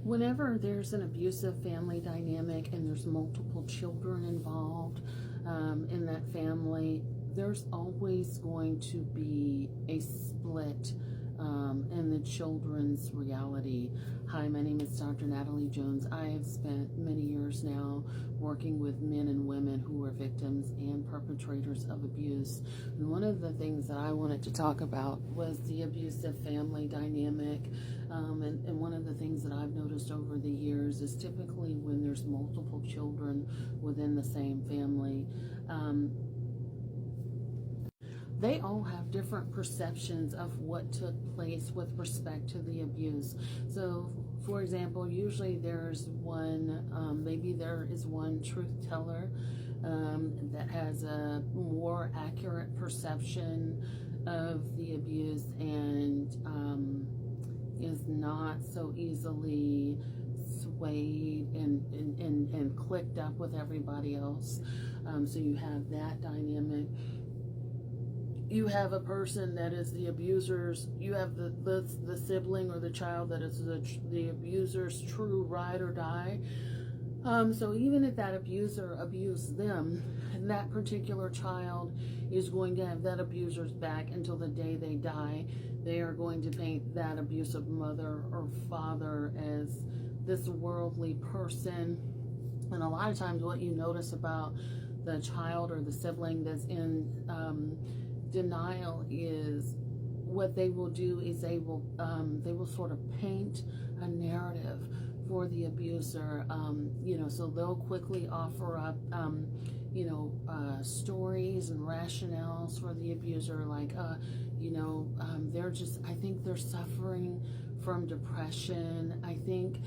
Whenever there's an abusive family dynamic and there's multiple children involved in that family, there's always going to be a split in the children's reality. Hi, my name is Dr. Natalie Jones. I have spent many years now working with men and women who are victims and perpetrators of abuse. And one of the things that I wanted to talk about was the abusive family dynamic. And one of the things that I've noticed over the years is typically when there's multiple children within the same family, they all have different perceptions of what took place with respect to the abuse. So, for example, usually there's one, maybe there is one truth teller that has a more accurate perception of the abuse and is not so easily swayed and clicked up with everybody else. So you have that dynamic. You have a person that is the abuser's, you have the sibling or the child that is the abuser's true ride or die. So even if that abuser abused them, that particular child is going to have that abuser's back until the day they die. They are going to paint that abusive mother or father as this worldly person. And a lot of times what you notice about the child or the sibling that's in denial is what they will do is they will sort of paint a narrative for the abuser, so they'll quickly offer up stories and rationales for the abuser, like I think they're suffering from depression. I think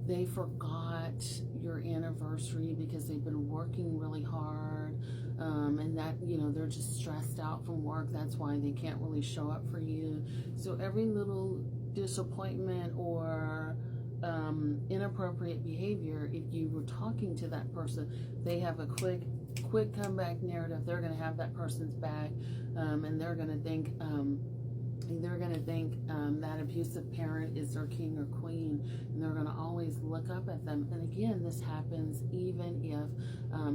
they forgot your anniversary because they've been working really hard, and that they're just stressed out from work. That's why they can't really show up for you. So every little disappointment or inappropriate behavior, if you were talking to that person, they have a quick comeback narrative. They're going to have that person's back, and they're going to think that abusive parent is their king or queen, and they're going to always look up at them. And again, this happens even if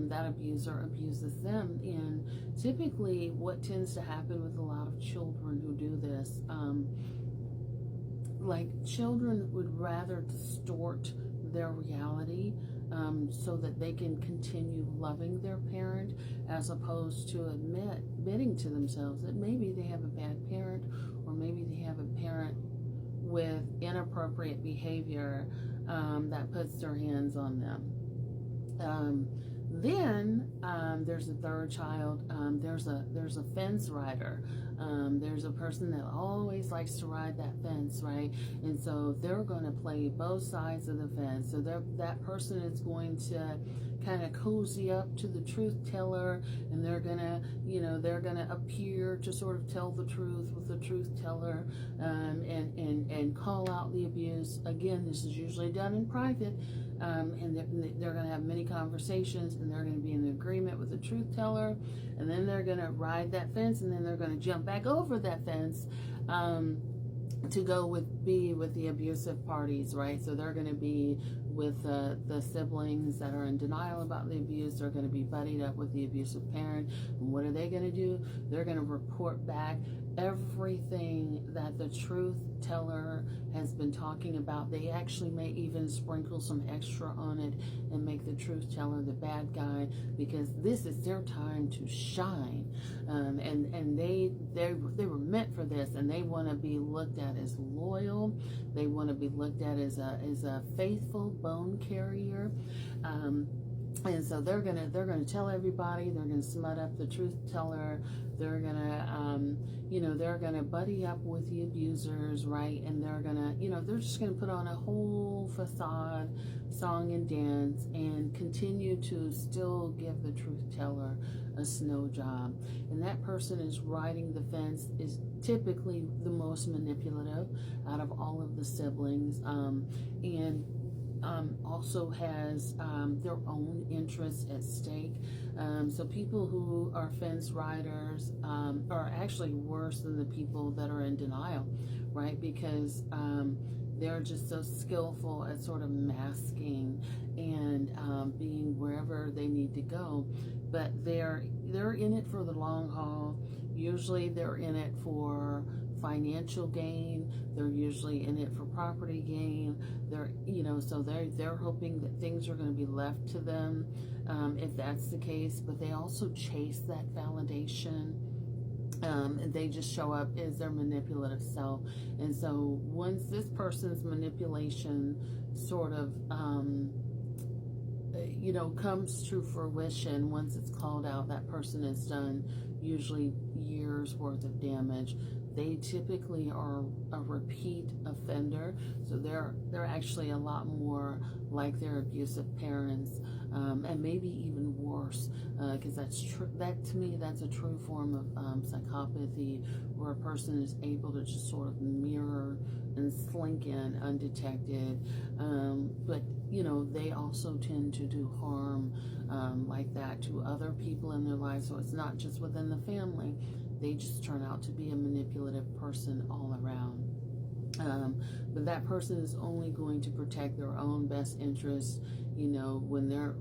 that abuser abuses them. And typically what tends to happen with a lot of children who do this, children would rather distort their reality so that they can continue loving their parent, as opposed to admitting to themselves that maybe they have a bad parent, or maybe they have a parent with inappropriate behavior that puts their hands on them. Then there's a third child. There's a fence rider. There's a person that always likes to ride that fence, right? And so they're going to play both sides of the fence. So that person is going to kind of cozy up to the truth teller, and they're gonna appear to sort of tell the truth with the truth teller, and call out the abuse. Again, this is usually done in private, and they're going to have many conversations, and they're going to be in agreement with the truth teller, and then they're going to ride that fence, and then they're going to jump back over that fence to be with the abusive parties, right? So they're going to be with the siblings that are in denial about the abuse. They're going to be buddied up with the abusive parent. And what are they going to do? They're going to report back everything that the truth teller has been talking about. They actually may even sprinkle some extra on it and make the truth teller the bad guy, because this is their time to shine. And they were meant for this, and they want to be looked at as loyal. They want to be looked at as a faithful bone carrier. And so they're gonna tell everybody. They're gonna smut up the truth teller. They're gonna buddy up with the abusers, right? And they're just gonna put on a whole facade, song and dance, and continue to still give the truth teller a snow job. And that person is riding the fence is typically the most manipulative out of all of the siblings, and also has their own interests at stake. So people who are fence riders are actually worse than the people that are in denial, right? Because they're just so skillful at sort of masking and being wherever they need to go, but they're in it for the long haul. Usually they're in it for financial gain. They're usually in it for property gain. So they're hoping that things are going to be left to them, if that's the case. But they also chase that validation. And they just show up as their manipulative self. And so once this person's manipulation sort of comes to fruition, once it's called out, that person has done usually years worth of damage. They typically are a repeat offender, so they're actually a lot more like their abusive parents, and maybe even worse, because that to me, that's a true form of psychopathy, where a person is able to just sort of mirror and slink in undetected, but they also tend to do harm like that to other people in their lives. So it's not just within the family. They just turn out to be a manipulative person all around. But that person is only going to protect their own best interests, when they're,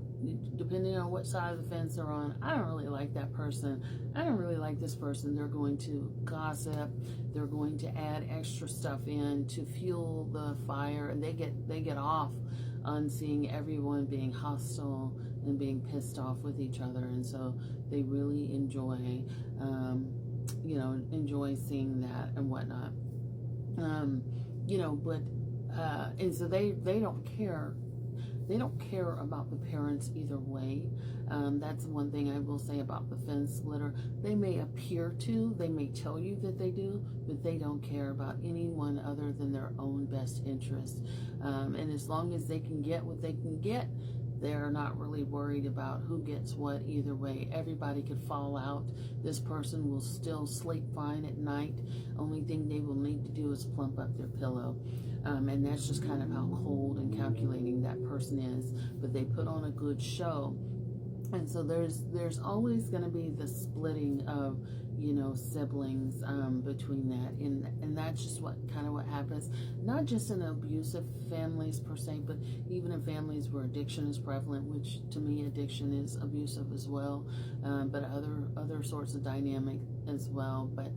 depending on what side of the fence they're on. I don't really like that person. I don't really like this person. They're going to gossip. They're going to add extra stuff in to fuel the fire, and they get off on seeing everyone being hostile and being pissed off with each other. And so they really enjoy seeing that and whatnot. And so they don't care. They don't care about the parents either way. That's one thing I will say about the fence litter. They may appear to, they may tell you that they do, but they don't care about anyone other than their own best interest. And as long as they can get what they can get, they're not really worried about who gets what either way. Everybody could fall out. This person will still sleep fine at night. Only thing they will need to do is plump up their pillow. And that's just kind of how cold and calculating that person is. But they put on a good show. And so there's always going to be the splitting of siblings between that, and that's just what happens, not just in abusive families per se, but even in families where addiction is prevalent, which to me addiction is abusive as well, but other sorts of dynamic as well. But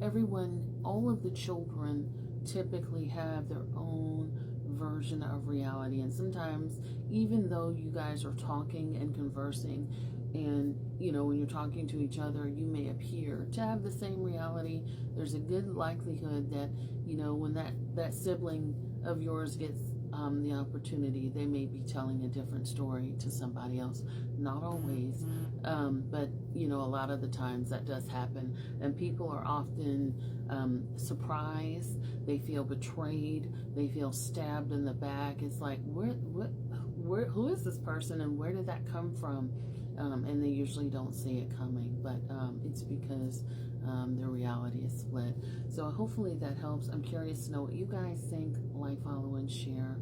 everyone, all of the children typically have their own version of reality, and sometimes even though you guys are talking and conversing, and when you're talking to each other, you may appear to have the same reality, there's a good likelihood that when that sibling of yours gets the opportunity, they may be telling a different story to somebody else. Not always, but a lot of the times that does happen, and people are often surprised. They feel betrayed. They feel stabbed in the back. It's like, who is this person, and where did that come from? And they usually don't see it coming, but it's because their reality is split. So hopefully that helps. I'm curious to know what you guys think. Like, follow, and share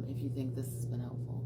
if you think this has been helpful.